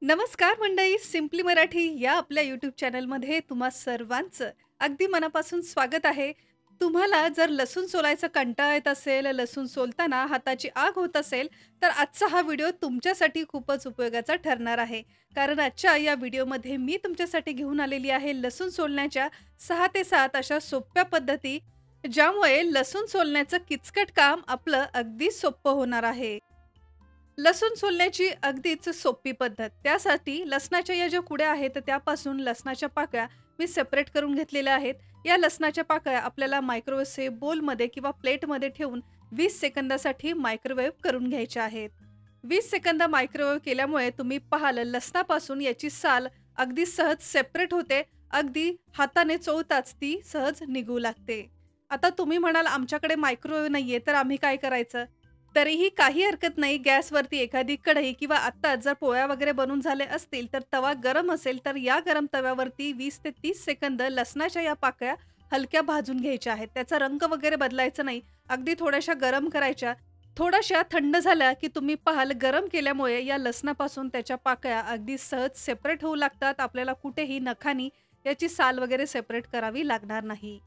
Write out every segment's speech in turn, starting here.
नमस्कार मंडळी, सिम्पली मराठी या आपल्या यूट्यूब चॅनलमध्ये तुम्हा सर्वांचं अगदी मनापासून स्वागत आहे. तुम्हाला जर लसूण सोलायचा कंटाळा येत असेल, लसूण सोलताना हाताची आग होत असेल, तर आजचा हा व्हिडिओ तुमच्यासाठी खूपच उपयोगाचा ठरणार आहे. कारण आजच्या या व्हिडिओमध्ये मी तुमच्यासाठी घेऊन आलेली आहे लसूण सोलण्याच्या 6 ते 7 अशा सोप्या पद्धती, ज्यामुळे लसूण सोलण्याचं किचकट काम आपलं अगदी सोपं होणार आहे. लसूण सोलण्याची अगदीच सोपी पद्धत. त्यासाठी लसणाच्या या ज्या कुड्या आहेत त्यापासून लसणाच्या पाकळ्या मी सेपरेट करून घेतलेल्या आहेत. या लसणाच्या पाकळ्या आपल्याला मायक्रोवेव्ह बोलमध्ये किंवा प्लेटमध्ये ठेवून 20 सेकंदासाठी मायक्रोवेव्ह करून घ्यायच्या आहेत. 20 सेकंद मायक्रोवेव्ह केल्यामुळे तुम्ही पाहाल लसणापासून याची साल अगदी सहज सेपरेट होते. अगदी हाताने चोळताच ती सहज निघू लागते. आता तुम्ही म्हणाल आमच्याकडे मायक्रोवेव्ह नाहीये तर आम्ही काय करायचं? तरीही काही हरकत नाही. गॅसवरती एखादी कढई किंवा आत्ताच जर पोळ्या वगैरे बनून झाले असतील, तर तवा गरम असेल, तर या गरम तव्यावरती 20 ते 30 सेकंद लसणाच्या या पाकळ्या हलक्या भाजून घ्यायच्या आहेत. त्याचा रंग वगैरे बदलायचा नाही. अगदी थोड्याशा गरम करायच्या. थोड्याशा थंड झाल्या, की तुम्ही पाहाल गरम केल्यामुळे या लसणापासून त्याच्या पाकळ्या अगदी सहज सेपरेट होऊ लागतात. आपल्याला कुठेही नखानी याची साल वगैरे सेपरेट करावी लागणार नाही.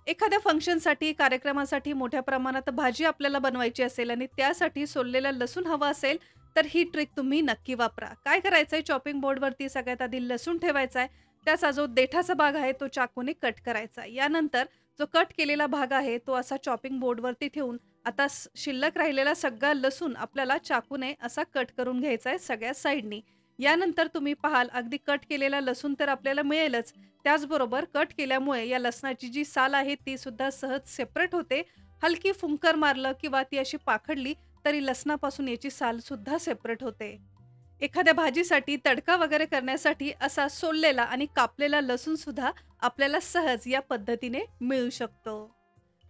एखाद्या फंक्शनसाठी, कार्यक्रमासाठी मोठ्या प्रमाणात भाजी आपल्याला बनवायची असेल आणि त्यासाठी सोललेला लसूण हवा असेल, तर ही ट्रिक तुम्ही नक्की वापरा. काय करायचंय, चॉपिंग बोर्डवरती सगळ्यात आधी लसूण ठेवायचा आहे. त्याचा जो देठाचा भाग आहे तो चाकूने कट करायचा. यानंतर जो कट केलेला भाग आहे तो असा चॉपिंग बोर्डवरती ठेवून आता शिल्लक राहिलेला सगळा लसूण आपल्याला चाकूने असा कट करून घ्यायचा आहे सगळ्या साइडनी. यानंतर तुम्ही पाहाल अगदी कट केलेला लसूण तर आपल्याला मिळेलच. त्याचबरोबर कट केल्यामुळे या लसणाची जी साल आहे ती सुद्धा सहज सेपरेट होते. हलकी फुंकर मारलं किंवा ती अशी पाखडली तरी लसणापासून याची साल सुद्धा सेपरेट होते. एखाद्या भाजीसाठी तडका वगैरे करण्यासाठी असा सोललेला आणि कापलेला लसूण सुद्धा आपल्याला सहज या पद्धतीने मिळू शकतो.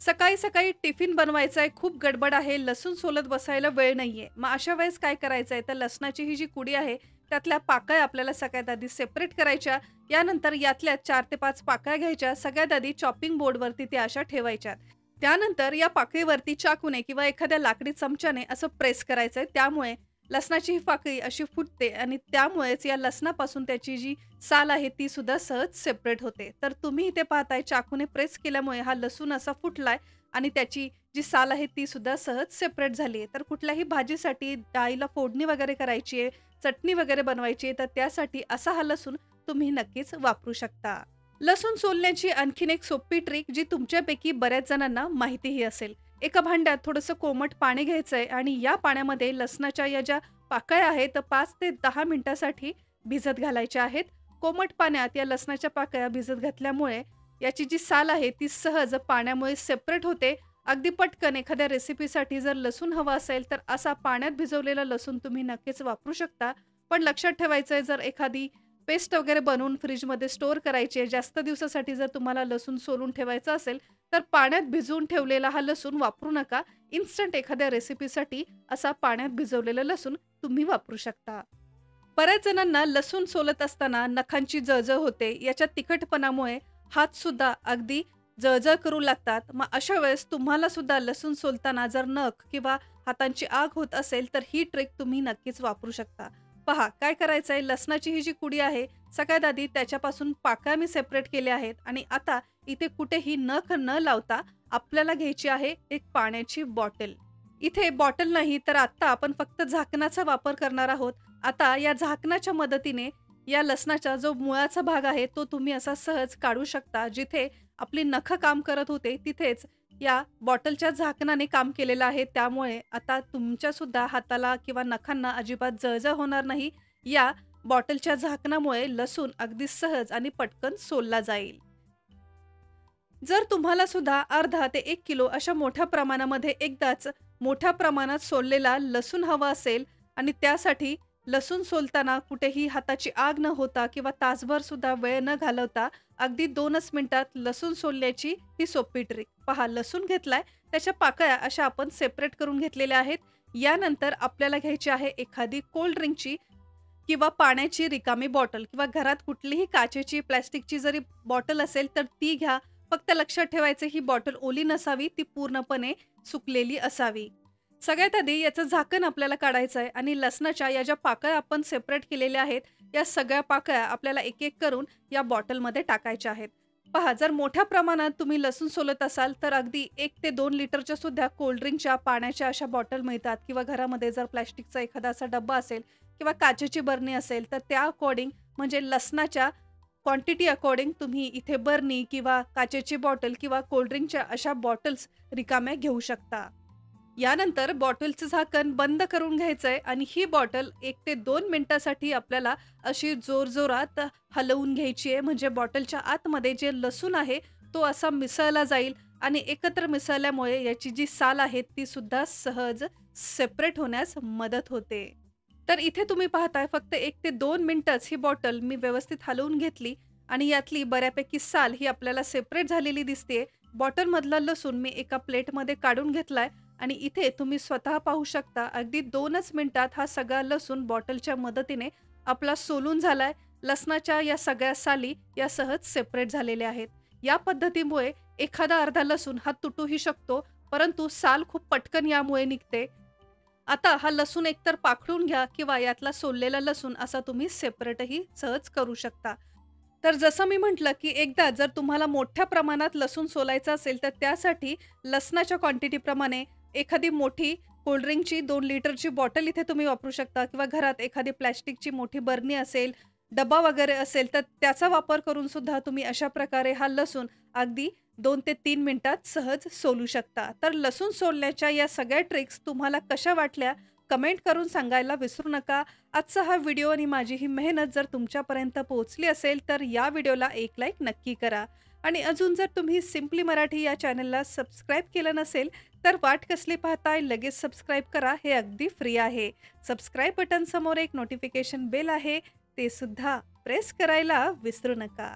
सकाळी सकाळी टिफिन बनवायचा आहे, खूप गडबड आहे, लसूण सोलत बसायला वेळ नाहीये. मग अशा वेळेस काय करायचंय, तर लसणाची ही जी कुडी आहे त्यातल्या पाकळ्या आपल्याला सगळ्यात आधी सेपरेट करायच्या. यानंतर यातल्या 4 ते 5 पाकळ्या घ्यायच्या. सगळ्यात आधी चॉपिंग बोर्डवरती त्या अशा ठेवायच्या. त्यानंतर या पाकळीवरती चाकूने किंवा एखाद्या लाकडी चमच्याने असं प्रेस करायचंय. त्यामुळे लसणाची ही पाकळी अशी फुटते आणि त्यामुळेच या लसणापासून त्याची जी साल आहे ती सुद्धा सहज सेपरेट होते. तर तुम्ही इथे पाहताय चाकूने प्रेस केल्यामुळे हा लसूण असा फुटलाय आणि त्याची जी साल आहे ती सुद्धा सहज सेपरेट झाली आहे. तर कुठल्याही भाजीसाठी डाळीला फोडणी वगैरे करायची आहे, चटणी वगैरे बनवायची आहे, तर त्यासाठी असा हा लसूण तुम्ही नक्कीच वापरू शकता. लसूण सोलण्याची आणखीन एक सोपी ट्रिक जी तुमच्यापैकी बऱ्याच जणांना माहितीही असेल. एका भांड्यात थोडंसं कोमट पाणी घ्यायचंय आणि या पाण्यामध्ये लसणाच्या या ज्या पाकळ्या आहेत 5 ते 10 मिनिटासाठी भिजत घालायच्या आहेत. कोमट पाण्यात या लसणाच्या पाकळ्या भिजत घातल्यामुळे याची जी साल आहे ती सहज पाण्यामुळे सेपरेट होते. अगदी पटकन एखाद्या रेसिपीसाठी जर लसूण हवा असेल तर असा पाण्यात भिजवलेला लसूण तुम्ही नक्कीच वापरू शकता. पण लक्षात ठेवायचंय, जर एखादी पेस्ट वगैरे बनवून फ्रिजमध्ये स्टोअर करायची आहे, जास्त दिवसासाठी जर तुम्हाला लसूण सोलून ठेवायचा असेल, तर पाण्यात भिजवून ठेवलेला हा लसूण वापरू नका. इन्स्टंट एखाद्या रेसिपीसाठी असा पाण्यात भिजवलेला लसूण तुम्ही वापरू शकता. बऱ्याच जणांना लसूण सोलत असताना नखांची जळजळ होते. याच्या तिखटपणामुळे हात सुद्धा अगदी जळजळ करू लागतात. मग अशा वेळेस तुम्हाला सुद्धा लसूण सोलताना जर नख किंवा हातांची आग होत असेल, तर ही ट्रिक तुम्ही नक्कीच वापरू शकता. पहा काय करायचंय, लसणाची ही जी कुडी आहे सगळ्यात आधी त्याच्यापासून पाकळ्या मी सेपरेट केल्या आहेत आणि आता इथे कुठेही नख न लावता आपल्याला घ्यायची आहे एक पाण्याची बॉटल. इथे बॉटल नाही तर आता आपण फक्त झाकणाचा वापर करणार आहोत. आता या झाकणाच्या मदतीने या लसणाचा जो मुळाचा भाग आहे तो तुम्ही असा सहज काढू शकता. जिथे आपली नखं काम करत होते तिथेच या बॉटलच्या झाकणाने काम केलेलं आहे. त्यामुळे आता तुमच्या सुद्धा हाताला किंवा नखांना अजिबात जळजळ होणार नाही. या बॉटलच्या झाकणामुळे लसूण अगदी सहज आणि पटकन सोलला जाईल. जर तुम्हाला सुद्धा अर्धा ते 1 किलो अशा मोठ्या प्रमाणामध्ये एकदाच मोठ्या प्रमाणात सोललेला लसूण हवा असेल आणि त्यासाठी लसूण सोलताना कुठेही हाताची आग न होता किंवा तासभर सुद्धा वेळ न घालवता अगदी 2च मिनिटात लसूण सोलण्याची ही सोपी ट्रिक. पहा लसूण घेतलाय, त्याच्या पाकळ्या अशा आपण सेपरेट करून घेतलेल्या आहेत. यानंतर आपल्याला घ्यायची आहे एखादी कोल्ड ड्रिंकची किंवा पाण्याची रिकामी बॉटल किंवा घरात कुठलीही काचेची, प्लास्टिकची जरी बॉटल असेल तर ती घ्या. फक्त लक्षात ठेवायचं ही बॉटल ओली नसावी, ती पूर्णपणे सुकलेली असावी. सगळ्यात आधी याचं झाकण आपल्याला काढायचं आहे आणि लसणाच्या या ज्या पाकळ्या आपण सेपरेट केलेल्या आहेत, या सगळ्या पाकळ्या आपल्याला एक-एक करून या बॉटलमध्ये टाकायच्या आहेत. पहा, जर मोठ्या प्रमाणात तुम्ही लसूण सोलत असाल, तर अगदी 1 ते 2 लिटरच्या सुद्धा कोल्ड ड्रिंकच्या, पाण्याच्या अशा बॉटल मिळतात किंवा घरामध्ये जर प्लास्टिकचा एखादा असा डब्बा असेल किंवा काचेची बरणी असेल, तर त्या अकॉर्डिंग म्हणजे लसणाच्या क्वांटिटी अकॉर्डिंग तुम्ही इथे बरणी किंवा काचेची बॉटल किंवा कोल्ड ड्रिंकच्या अशा बॉटल्स रिकाम्या घेऊ शकता. यानंतर बॉटलचं झाकण बंद करून घ्यायचंय आणि ही बॉटल 1 ते 2 मिनिटासाठी आपल्याला अशी जोरजोरात हलवून घ्यायची आहे. म्हणजे बॉटलच्या आतमध्ये जे लसूण आहे तो असा मिसळला जाईल आणि एकत्र मिसळल्यामुळे याची जी साल आहे ती सुद्धा सहज सेपरेट होण्यास मदत होते. तर इथे तुम्ही पाहताय फक्त 1 ते 2 मिनिटच ही बॉटल मी व्यवस्थित हलवून घेतली आणि यातली बऱ्यापैकी साल ही आपल्याला सेपरेट झालेली दिसते. बॉटलमधला लसूण मी एका प्लेटमध्ये काढून घेतलाय आणि इथे तुम्ही स्वतः पाहू शकता अगदी 2च मिनिटात हा सगळा लसूण बॉटलच्या मदतीने आपला सोलून झालाय. लसणाच्या या सगळ्या साली या सहज सेपरेट झालेल्या आहेत. या पद्धतीमुळे एखादा अर्धा लसूण हा तुटूही शकतो, परंतु साल खूप पटकन यामुळे निघते. आता हा लसूण एकतर पाखडून घ्या किंवा यातला सोललेला लसूण असा तुम्ही सेपरेटही सहज करू शकता. तर जसं मी म्हटलं, की एकदा जर तुम्हाला मोठ्या प्रमाणात लसूण सोलायचा असेल, तर त्यासाठी लसणाच्या क्वांटिटीप्रमाणे एखादी मोठी कोल्ड ड्रिंकची 2 लिटरची बॉटल इथे तुम्ही वापरू शकता किंवा घरात एखादी प्लास्टिकची मोठी बरणी असेल, डब्बा वगैरे असेल, तर त्याचा वापर करून सुद्धा तुम्ही अशा प्रकारे हा लसूण अगदी 2 ते 3 मिनिटात सहज सोलू शकता. तर लसूण सोलण्याच्या या सगळ्या ट्रिक्स तुम्हाला कशा वाटल्या? कमेंट करून सांगायला विसरू नका. आजचा हा व्हिडिओ आणि माझी ही मेहनत जर तुमच्यापर्यंत पोहोचली असेल, तर या व्हिडिओला एक लाईक नक्की करा. आणि अजून जर तुम्ही सिम्पली मराठी या चॅनलला सबस्क्राईब केलं नसेल, तर वाट कसली पाहताय? लगेच सबस्क्राईब करा. हे अगदी फ्री आहे. सबस्क्राईब बटन समोर एक नोटिफिकेशन बेल आहे, ते सुद्धा प्रेस करायला विसरू नका.